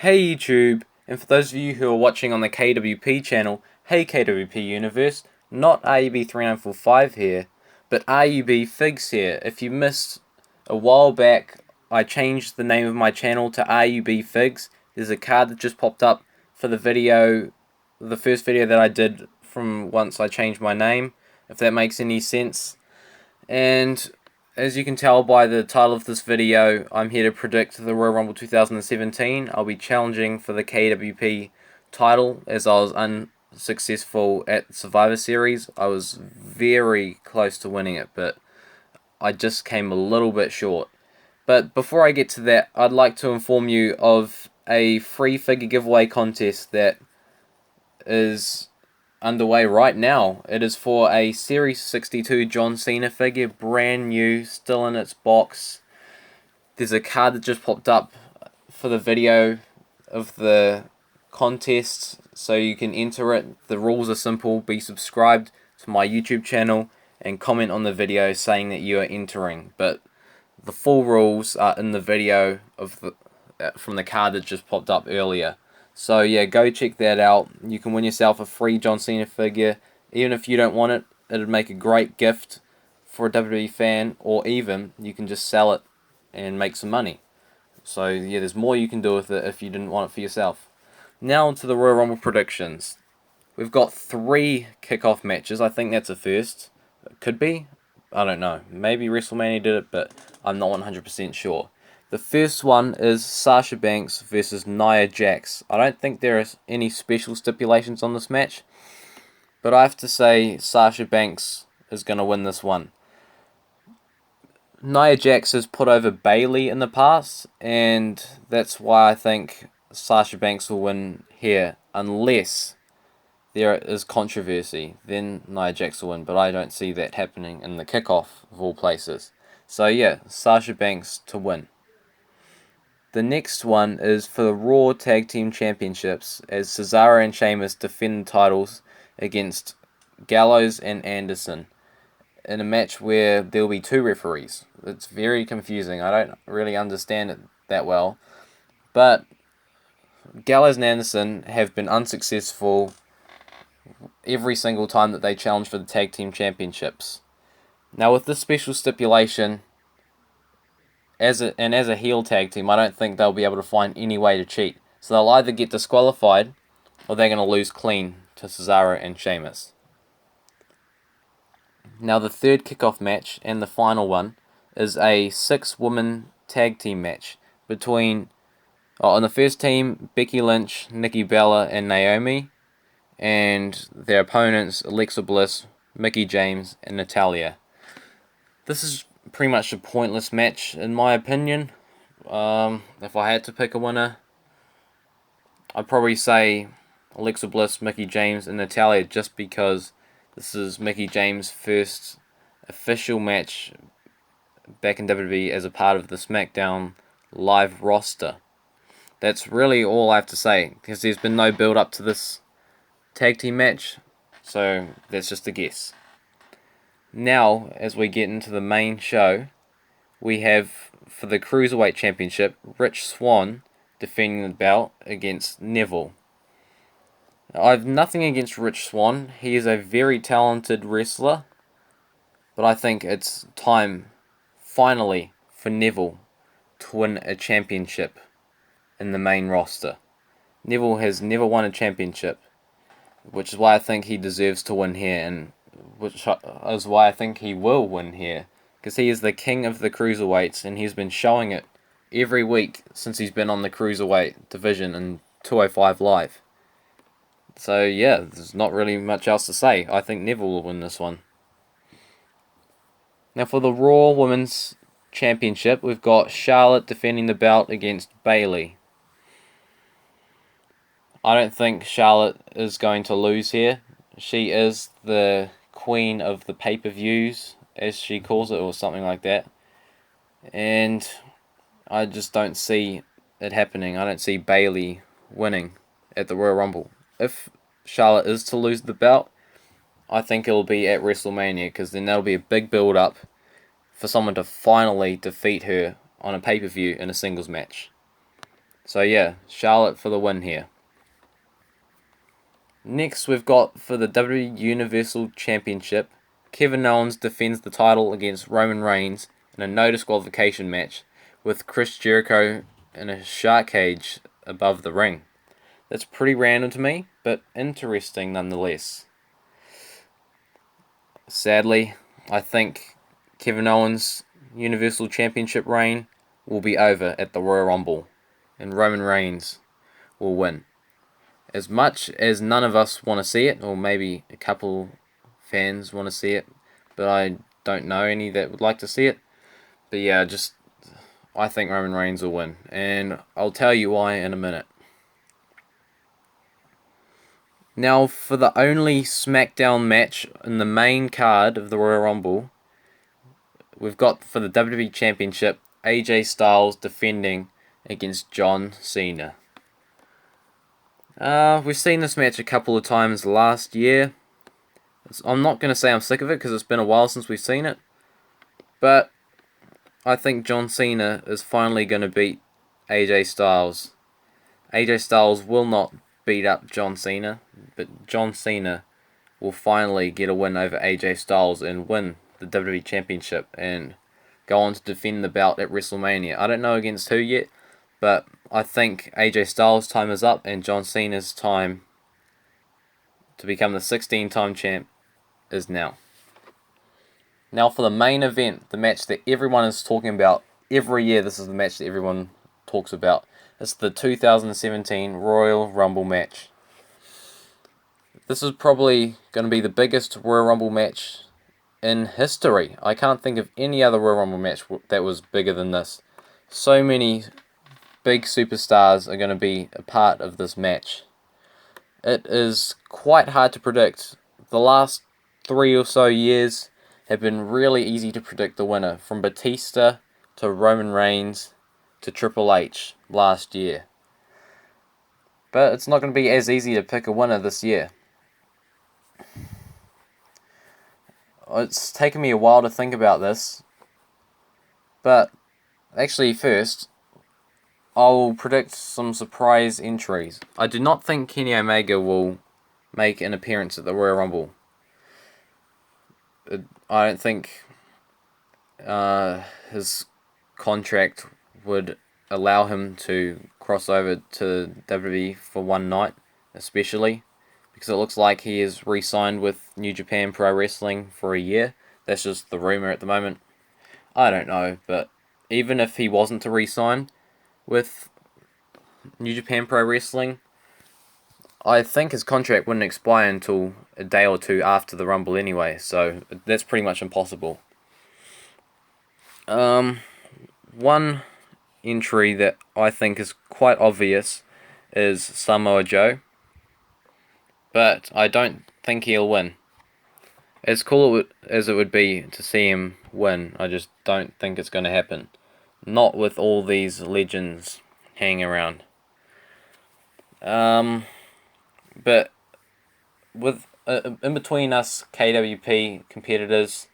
Hey YouTube, and for those of you who are watching on the KWP channel, hey KWP Universe, not RUB3945 here, but RUBFigs here. If you missed a while back, I changed the name of my channel to RUBFigs. There's a card that just popped up for the video, the first video that I did from once I changed my name, if that makes any sense. And as you can tell by the title of this video, I'm here to predict the Royal Rumble 2017. I'll be challenging for the KWP title as I was unsuccessful at Survivor Series. I was very close to winning it, but I just came a little bit short. But before I get to that, I'd like to inform you of a free figure giveaway contest that is underway right now. It is for a Series 62 John Cena figure, brand new, still in its box. There's a card that just popped up for the video of the contest, so you can enter it. The rules are simple: be subscribed to my YouTube channel and comment on the video saying that you are entering. But the full rules are in the video of the from the card that just popped up earlier. So yeah, go check that out. You can win yourself a free John Cena figure. Even if you don't want it, it'd make a great gift for a WWE fan, or even you can just sell it and make some money. So yeah, there's more you can do with it if you didn't want it for yourself. Now onto the Royal Rumble predictions. We've got 3 kickoff matches. I think that's a first. It could be. I don't know. Maybe WrestleMania did it, but I'm not 100% sure. The first one is Sasha Banks versus Nia Jax. I don't think there are any special stipulations on this match, but I have to say Sasha Banks is going to win this one. Nia Jax has put over Bayley in the past, and that's why I think Sasha Banks will win here, unless there is controversy. Then Nia Jax will win, but I don't see that happening in the kickoff of all places. So yeah, Sasha Banks to win. The next one is for the Raw Tag Team Championships, as Cesaro and Sheamus defend the titles against Gallows and Anderson in a match where there will be 2 referees. It's very confusing. I don't really understand it that well. But Gallows and Anderson have been unsuccessful every single time that they challenge for the Tag Team Championships. Now with this special stipulation, as a heel tag team, I don't think they'll be able to find any way to cheat. So they'll either get disqualified, or they're going to lose clean to Cesaro and Sheamus. Now the third kickoff match, and the final one, is a 6-woman tag team match between, on the first team, Becky Lynch, Nikki Bella, and Naomi, and their opponents, Alexa Bliss, Mickie James, and Natalya. This is pretty much a pointless match in my opinion. If I had to pick a winner, I'd probably say Alexa Bliss, Mickie James, and Natalya, just because this is Mickie James' first official match back in WWE as a part of the SmackDown live roster. That's really all I have to say, because there's been no build up to this tag team match, so that's just a guess. Now, as we get into the main show, we have, for the Cruiserweight Championship, Rich Swann defending the belt against Neville. I have nothing against Rich Swann. He is a very talented wrestler, but I think it's time, finally, for Neville to win a championship in the main roster. Neville has never won a championship, which is why I think he deserves to win here, and which is why I think he will win here, because he is the king of the cruiserweights, and he's been showing it every week since he's been on the cruiserweight division in 205 Live. So yeah, there's not really much else to say. I think Neville will win this one. Now for the Raw Women's Championship, we've got Charlotte defending the belt against Bayley. I don't think Charlotte is going to lose here. She is the queen of the pay-per-views, as she calls it, or something like that. And I just don't see it happening. I don't see Bayley winning at the Royal Rumble. If Charlotte is to lose the belt, I think it'll be at WrestleMania, because then that'll be a big build-up for someone to finally defeat her on a pay-per-view in a singles match. So yeah, Charlotte for the win here. Next, we've got for the WWE Universal Championship, Kevin Owens defends the title against Roman Reigns in a no disqualification match with Chris Jericho in a shark cage above the ring. That's pretty random to me, but interesting nonetheless. Sadly, I think Kevin Owens' Universal Championship reign will be over at the Royal Rumble, and Roman Reigns will win. As much as none of us want to see it, or maybe a couple fans want to see it, but I don't know any that would like to see it. But yeah, I think Roman Reigns will win, and I'll tell you why in a minute. Now, for the only SmackDown match in the main card of the Royal Rumble, we've got for the WWE Championship, AJ Styles defending against John Cena. We've seen this match a couple of times last year. I'm not going to say I'm sick of it because it's been a while since we've seen it. But I think John Cena is finally going to beat AJ Styles. AJ Styles will not beat up John Cena, but John Cena will finally get a win over AJ Styles and win the WWE Championship and go on to defend the belt at WrestleMania. I don't know against who yet, but I think AJ Styles' time is up and John Cena's time to become the 16-time champ is now. Now for the main event, the match that everyone is talking about every year. This is the match that everyone talks about. It's the 2017 Royal Rumble match. This is probably going to be the biggest Royal Rumble match in history. I can't think of any other Royal Rumble match that was bigger than this. So many big superstars are going to be a part of this match. It is quite hard to predict. The last 3 or so years have been really easy to predict the winner, from Batista to Roman Reigns to Triple H last year. But it's not going to be as easy to pick a winner this year. It's taken me a while to think about this, but actually first, I'll predict some surprise entries. I do not think Kenny Omega will make an appearance at the Royal Rumble. I don't think his contract would allow him to cross over to WWE for one night, especially because it looks like he is re-signed with New Japan Pro Wrestling for a year. That's just the rumor at the moment. I don't know, but even if he wasn't to re-sign with New Japan Pro Wrestling, I think his contract wouldn't expire until a day or two after the Rumble anyway, so that's pretty much impossible. One entry that I think is quite obvious is Samoa Joe, but I don't think he'll win. As cool as it would be to see him win, I just don't think it's going to happen. Not with all these legends hanging around. But with in between us KWP competitors,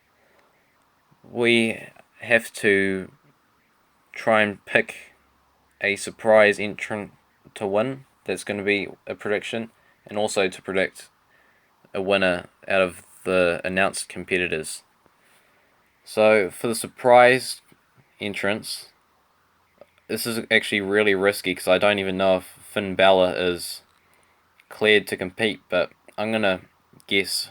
we have to try and pick a surprise entrant to win. That's going to be a prediction, and also to predict a winner out of the announced competitors. So for the surprise entrants, this is actually really risky because I don't even know if Finn Balor is cleared to compete, but I'm going to guess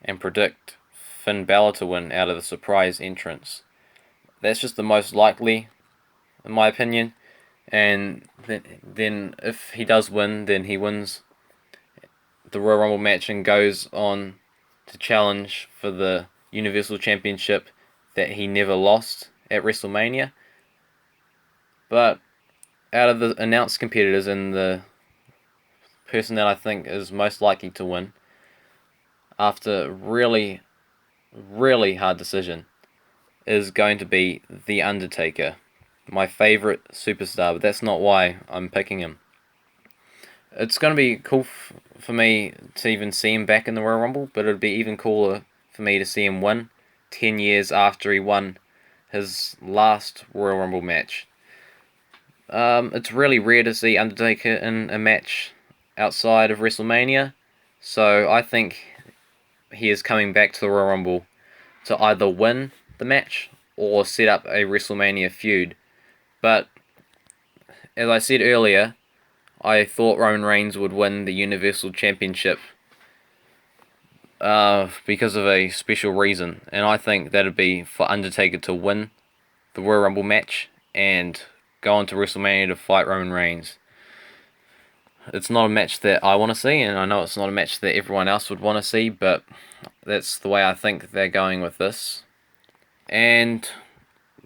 and predict Finn Balor to win out of the surprise entrants. That's just the most likely, in my opinion, and then if he does win, then he wins the Royal Rumble match and goes on to challenge for the Universal Championship that he never lost at WrestleMania. But out of the announced competitors and the person that I think is most likely to win, after a really, really hard decision, is going to be The Undertaker. My favourite superstar, but that's not why I'm picking him. It's going to be cool for me to even see him back in the Royal Rumble, but it would be even cooler for me to see him win 10 years after he won his last Royal Rumble match. It's really rare to see Undertaker in a match outside of WrestleMania, so I think he is coming back to the Royal Rumble to either win the match or set up a WrestleMania feud. But as I said earlier, I thought Roman Reigns would win the Universal Championship because of a special reason, and I think that'd be for Undertaker to win the Royal Rumble match and go on to WrestleMania to fight Roman Reigns. It's not a match that I want to see, and I know it's not a match that everyone else would want to see, but that's the way I think they're going with this. And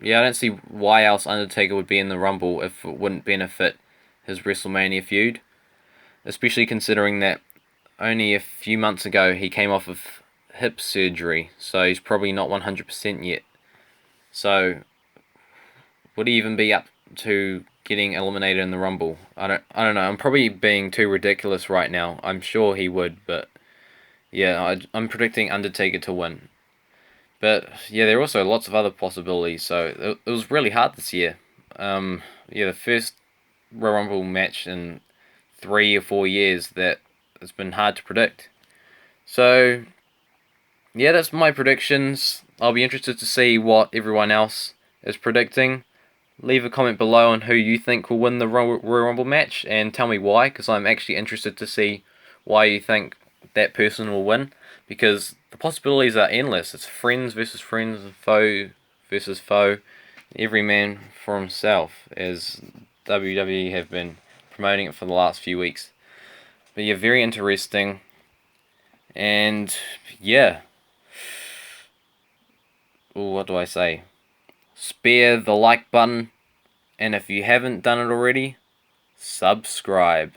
yeah, I don't see why else Undertaker would be in the Rumble if it wouldn't benefit his WrestleMania feud, especially considering that only a few months ago he came off of hip surgery, so he's probably not 100% yet. So would he even be up to getting eliminated in the Rumble? I don't know. I'm probably being too ridiculous right now. I'm sure he would, but yeah, I'm predicting Undertaker to win. But yeah, there are also lots of other possibilities. So it was really hard this year. Yeah, the first Royal Rumble match in 3 or 4 years that it's been hard to predict. So yeah, that's my predictions. I'll be interested to see what everyone else is predicting. Leave a comment below on who you think will win the Royal Rumble match and tell me why, because I'm actually interested to see why you think that person will win, because the possibilities are endless. It's friends versus friends, foe versus foe, every man for himself, as WWE have been promoting it for the last few weeks. But yeah, very interesting. And yeah, what do I say? Spare the like button, and if you haven't done it already, subscribe.